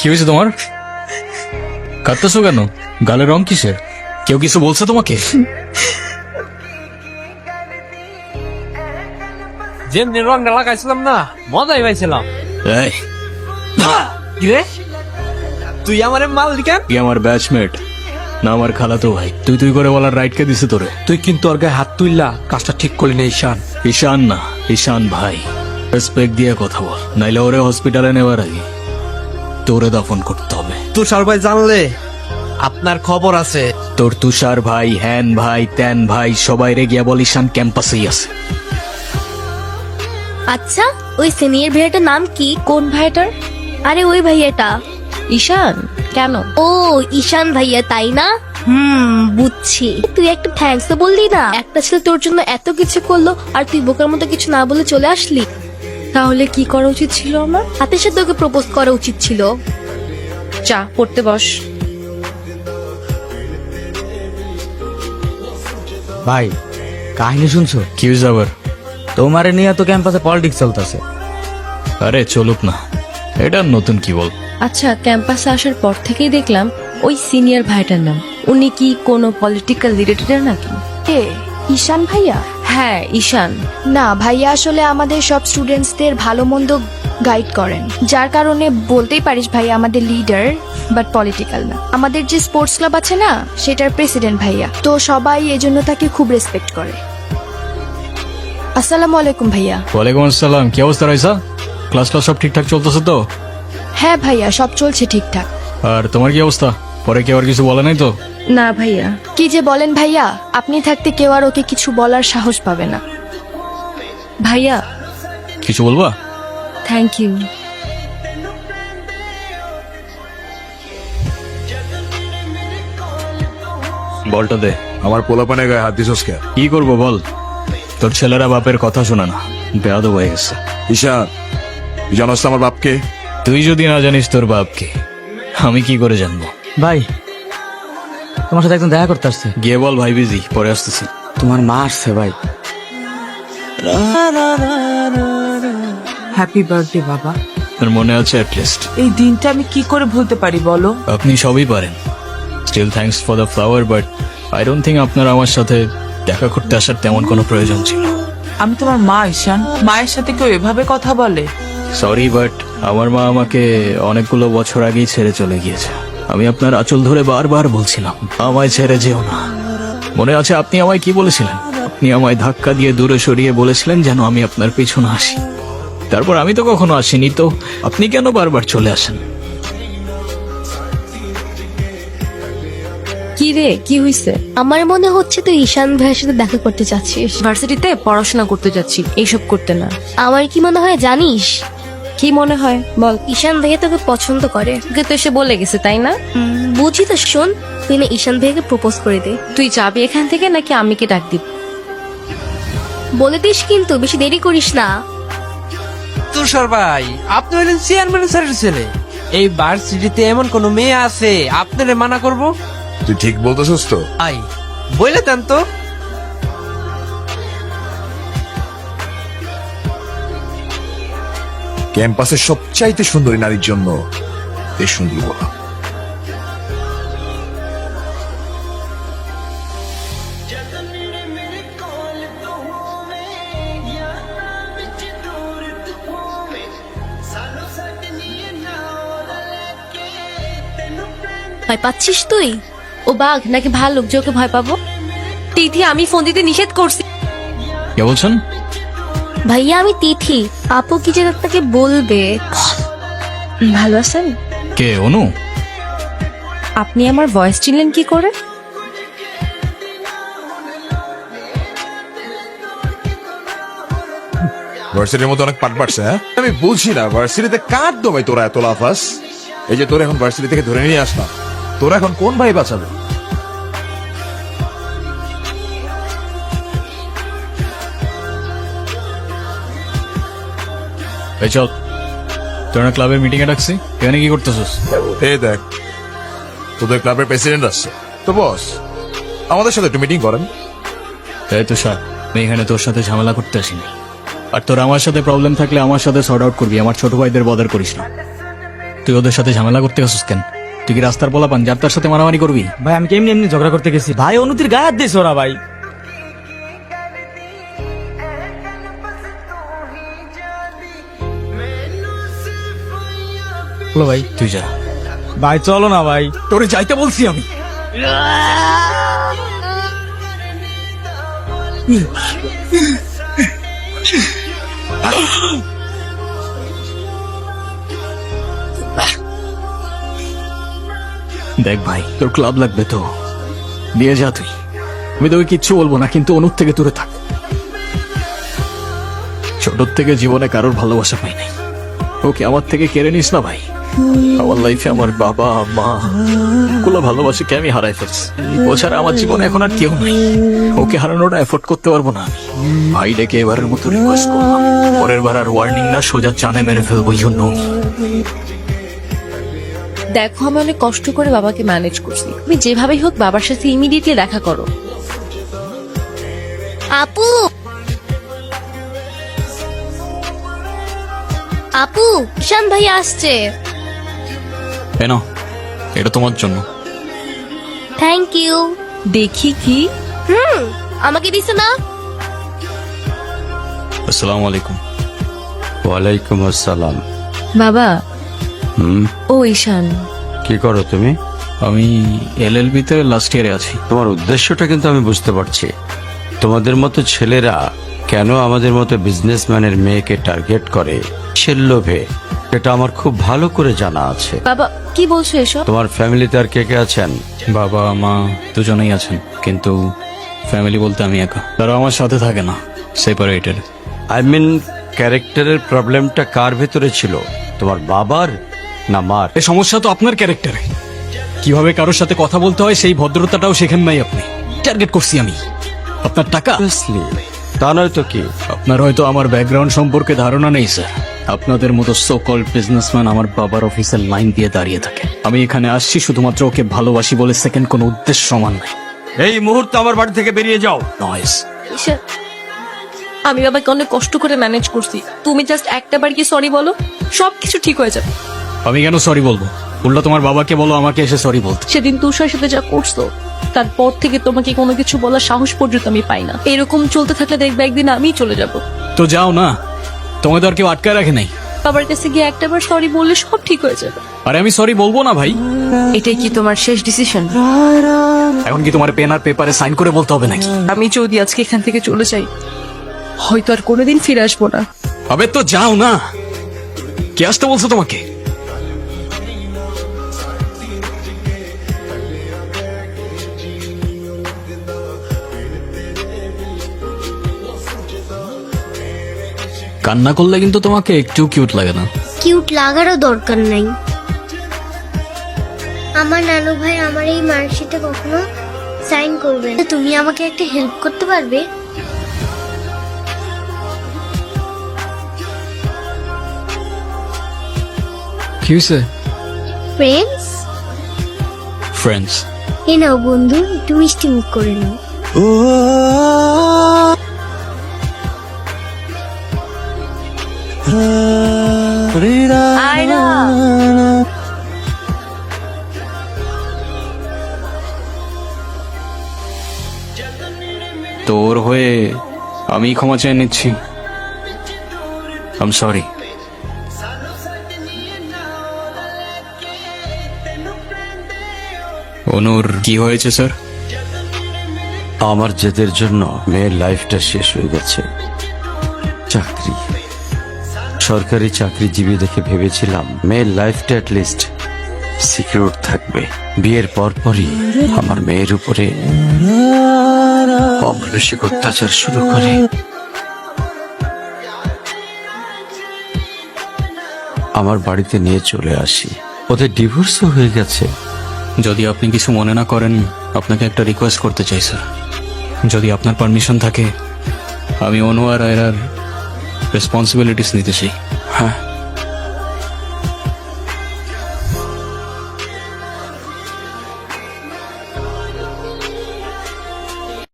কি হয়েছে তোমার? কাঁদতেছো কেন? গালের রং কিসের? কেউ কিছু বলছে তোমাকে? যেমনি রংটা লাগাইছিলাম না, মজাই পাইছিলাম। এই, কিরে তুই আমার মাল দিকে তুই আমার ব্যাচমেট না আমার খালাতো ভাই? তুই তুই করে বলার রাইট কে দিছে তোরে? তুই কিন্তু ওর গায়ে হাত তুললা, কাজটা ঠিক করলি না ঈশান। ঈশান না, ঈশান ভাই। রেসপেক্ট দিয়ে কথা বল, নাইলে ওরে হসপিটালে নেওয়ার আগে তোরে দাফন করতে হবে। তুষার ভাই জানলে আপনার খবর আছে। তোর তুষার ভাই, হ্যান ভাই, ত্যান ভাই, সবাই রে গিয়া বল ঈশান ক্যাম্পাসেই আছে। আচ্ছা, ওই সিনিয়র ভাইয়াটার নাম কি? কোন ভাইটার? আরে ওই ভাইয়াটা। ঈশান? কেন? ও ঈশান ভাইয়া, তাই না? বুঝছি। তুই একটা থ্যাঙ্কস তো বললি না? একটা ছেলে তোর জন্য এত কিছু করলো আর তুই বোকার মতো কিছু না বলে চলে আসলি। তাহলে কি করা উচিত ছিল আমার? হাতের সাথে ওকে প্রপোজ করা উচিত ছিল। চা পড়তে বস। ভাই, কাহিনী শুনছো? কি হয়েছে আবার? তোমারে নিয়ে তো ক্যাম্পাসে পলিটিক্স চলতেছে। আরে চলুক না, এটা নতুন কি বল? আচ্ছা, ক্যাম্পাসে আসার পর থেকেই দেখলাম ওই সিনিয়র ভাইটার নাম। উনি কি কোনো পলিটিক্যাল রিলেটেড নাকি? এ ঈশান ভাইয়া? হ্যাঁ, ঈশান। না ভাইয়া, আসলে আমাদের সব স্টুডেন্টসদের ভালো মন্দ গাইড করেন, যার কারণে বলতেই পারিস ভাইয়া আমাদের লিডার, বাট পলিটিক্যাল না। আমাদের যে স্পোর্টস ক্লাব আছে না, সেটার প্রেসিডেন্ট ভাইয়া, তো সবাই এজন্য তাকে খুব রেসপেক্ট করে। আসসালামু আলাইকুম ভাইয়া। ওয়ালাইকুম আসসালাম। কি অবস্থা রয়েছে? ক্লাস সব ঠিকঠাক চলতেছে তো? হ্যাঁ ভাইয়া, সব চলছে ঠিকঠাক। আর তোমার কি অবস্থা? পরে কি আর কিছু বলে নাই তো? না ভাইয়া। কি যে বলেন ভাইয়া, আপনি থাকতে কেউ আর ওকে কিছু বলার সাহস পাবে না। ভাইয়া, কিছু বলবা? Thank you. বলটা দে। আমার পোলাপানে গায়ে হাত দিছস কে? কি করবো বল? তোর ছেলেরা বাপের কথা শোনা না, বেয়াদব হয়ে গেছে। ঈশান, তুই জানোস তো আমার বাপকে? তুই যদি না জানিস তোর বাপকে, আমি কি করে জানবো? ভাই, তোমার সাথে একদম দেখা করতে আসছে। গিয়ে বল ভাই বিজি, পরে আসতেছি। তোমার মা আসছে ভাই। হ্যাপি বার্থডে বাবা। তোর মনে আছে অ্যাটলিস্ট? এই দিনটা আমি কি করে ভুলতে পারি বলো? আপনি সবই পারেন। Still thanks for the flower, but I don't think আপনার আমার সাথে দেখা করতে আসার তেমন কোনো প্রয়োজন ছিল। আমি তোমার মা ঈশান, মায়ের সাথে কেউ এভাবে কথা বলে? সরি, বাট আমার মা আমাকে অনেকগুলো বছর আগেই ছেড়ে চলে গিয়েছে। আমি আপনার আঁচল ধরে বারবার বলছিলাম আমায় ছেড়ে যেও না। মনে আছে আপনি আমায় কি বলেছিলেন? আপনি আমায় ধাক্কা দিয়ে দূরে সরিয়ে বলেছিলেন যেন আমি আপনার পেছনে আসি। তারপর আমি তো কখনো আসিনি, তো আপনি কেন বারবার চলে আসেন? কি রে, কি হইছে? আমার মনে হচ্ছে তুই ঈশান ভাইয়ের সাথে দেখা করতে চাচ্ছিস। ভার্সিটিতে পড়াশোনা করতে যাচ্ছি, এইসব করতে না। আমার কি মনে হয় জানিস? কি মনে হয় বল? ঈশান ভাইয়া তোকে পছন্দ করে। তোকে তো এসে বলে গেছে, তাই না? বুঝি তো, শোন, তুই না ঈশান ভাইয়াকে প্রপোজ করে দে। তুই যাবি এখান থেকে নাকি আমি কি ডাক দিব? বলে দিস কিন্তু, বেশি দেরি করিস না। তুষার ভাই, আপনি হলেন চেয়ারম্যান স্যারের ছেলে। এই ভার্সিটিতে এমন কোন মেয়ে আছে আপনারে মানা করব? তুই ঠিক বলতেছস তো? আই বলে দেন তো। ক্যাম্পাসের সবচাইতে সুন্দরী নারীর জন্য এই সুন্দরী বলা। ভয় পাচ্ছিস তুই? ও বাঘ নাকি ভাল্লুক যে ওকে ভয় পাবো? তিথি, আমি ফোন দিতে নিষেধ করছি। কে বলছেন? ভাইয়া আমি তিথি। আপু কি যে আপনাকে বলবে। ভালো আছেন? কে? অনু? আপনি আমার ভয়েস চিনলেন কি করে? ভার্সিটির মধ্যে অনেক পাট পাটছে। হ্যাঁ, আমি বুঝি না ভার্সিটিতে কার দমাই তোরা এত লাফাস। এই যে তোরা এখন ভার্সিটি থেকে ধরে নিয়ে আসলাম, তোরা এখন কোন ভাই বাঁচাবে? এই চল, তোরা ক্লাবের মিটিং এ ডাকছি, এখানে কি করতেছিস? এই দেখ, তোদের ক্লাবের প্রেসিডেন্ট আসছে তো বস, আমাদের সাথে একটু মিটিং করেন। এই তুষার, আমি এখানে তোর সাথে ঝামেলা করতে আসিনি। আর তোর আমার সাথে প্রবলেম থাকলে আমার সাথে সর্ট আউট করবি, আমার ছোট ভাইদের বদার করিস না। তুই ওদের সাথে ঝামেলা করতে গেছিস কেন? তুই কি রাস্তার পোলা পান যার তার সাথে মারামারি করবি? ভাই আমি কেমনি এমনি ঝগড়া করতে গেছি ভাই, অনুতির গায়ে হাত দিয়েছে ওরা ভাই। বলো ভাই। তুই যা। ভাই চলো না ভাই। তোরে যাইতে বলছি আমি। দেখ ভাই, তোর ক্লাব লাগবে তো দিয়ে যা তুই। আমি তোকে কিচ্ছু বলবো না, কিন্তু অনুর থেকে দূরে থাক। ছোট থেকে জীবনে কারোর ভালোবাসা পাই নাই, ওকে আমার থেকে কেড়ে নিস না ভাই। আমার লাইফে আমার বাবা মা গুলো ভালোবাসাকে আমি হারাই ফেলছি। ও ছাড়া আমার জীবনে এখন আর কেউ নাই। ওকে হারানোটা এফোর্ড করতে পারবো না আমি। ভাই ডেকে এবারের মতো রিকোয়েস্ট করলাম, পরের বার আর ওয়ার্নিং না, সোজা চানে মেরে ফেলবো। এই জন্য দেখো আমি অনেক কষ্ট করে বাবাকে ম্যানেজ করছি, তুমি যেভাবেই হোক বাবার সাথে ইমিডিয়েটলি দেখা করো। আপু, আপু, ঈশান ভাই আসছে। কেন? এটা তোমার জন্য। Thank you. দেখি কি। আমাকে দিছে না? আসসালামু আলাইকুম। ওয়ালাইকুম আসসালাম। বাবা। হুম, ও ঈশান, কি করো তুমি? আমি LLB তে লাস্ট ইয়ারে আছি। তোমার উদ্দেশ্যটা কিন্তু আমি বুঝতে পারছি। তোমাদের মতো ছেলেরা কেন আমাদের মতো বিজনেসম্যানের মেয়েকে টার্গেট করে সে লোভে, এটা আমার খুব ভালো করে জানা আছে। বাবা কি বলছো এসব? তোমার ফ্যামিলিতে আর কে কে আছেন? বাবা মা দুজনেই আছেন, কিন্তু ফ্যামিলি বলতে আমি একা। তারা আমার সাথে থাকে না, সেপারেটেড। আই মিন ক্যারেক্টারের প্রবলেমটা কার ভেতরে ছিল, তোমার বাবার না মার? এই সমস্যা তো আপনার ক্যারেক্টারে। কিভাবে কারোর সাথে কথা বলতে হয় সেই ভদ্রতাটাও শেখেন নাই আপনি। টার্গেট করছি আমি আপনার টাকা। Obviously, তা নয় তো কি? আপনার হয়তো আমার ব্যাকগ্রাউন্ড সম্পর্কে ধারণা নেই স্যার। আপনাদের মতো সো কল্ড বিজনেসম্যান আমার বাবার অফিসের লাইন দিয়ে দাঁড়িয়ে থাকে। আমি এখানে আসছি শুধুমাত্র ওকে ভালোবাসি বলে, সেকেন্ড কোনো উদ্দেশ্য সমান নাই। এই মুহূর্তে আমার বাড়ি থেকে বেরিয়ে যাও। নয়েস। ঈশান, আমি বাবাকে অনেক কষ্ট করে ম্যানেজ করছি, তুমি জাস্ট একটা বার কি সরি বলো, সবকিছু ঠিক হয়ে যাবে। আমি কেন সরি বলবো? উল্টা তোমার বাবাকে বলো আমাকে এসে সরি বলতে। সেদিন তুষার সাথে যা করছো তারপর থেকে তোমাকে কোনো কিছু বলার সাহস পর্যন্ত আমি পাই না। এরকম চলতে থাকলে দেখবে একদিন আমিই চলে যাব। তো যাও না, তোমাদের আর কেউ আটকায় রাখে নাই। বাবার কাছে গিয়ে একটাবার সরি বললে সব ঠিক হয়ে যাবে। আরে আমি সরি বলবো না ভাই। এটাই কি তোমার শেষ ডিসিশন? এখন কি তোমার পেন আর পেপারে সাইন করে বলতে হবে নাকি? আমি যদি আজকে এখান থেকে চলে যাই হয়তো আর কোনোদিন ফিরে আসবো না। আবে তো যাও না, কে আসতে বলছো তোমাকে? কান্না করলে কিন্তু তোমাকে একটু কিউট লাগে না। কিউট লাগারও দরকার নাই। আমার নানু ভাই আমার এই মার্কশিটে কখনো সাইন করবে না। তুমি আমাকে একটা হেল্প করতে পারবে? কি হয়েছে? Friends, friends. এ নাও বন্ধু, একটু মিষ্টি মুখ করে নাও। আয়রা, তোর হয়ে আমি ক্ষমা চেয়ে নিচ্ছি। I am sorry. অনুর কি হয়েছে স্যার? আমার জেদের জন্য মেয়ের লাইফটা শেষ হয়ে গেছে। চাকরি, সরকারি চাকরিজীবী দেখে ভেবেছিলাম মেয়ের লাইফটা অ্যাটলিস্ট সিকিউর থাকবে। বিয়ের পরপরই আমার মেয়ের উপরে অমানসিক অত্যাচার শুরু করে। আমার বাড়িতে নিয়ে চলে আসি, ওদের ডিভোর্সও হয়ে গেছে। যদি আপনি কিছু মনে না করেন, আপনাকে একটা রিকোয়েস্ট করতে চাই স্যার। যদি আপনার পারমিশন থাকে, আমি অনু আর আয়রার রেসপন্সিবিলিটিস নিতে চাই। হ্যাঁ।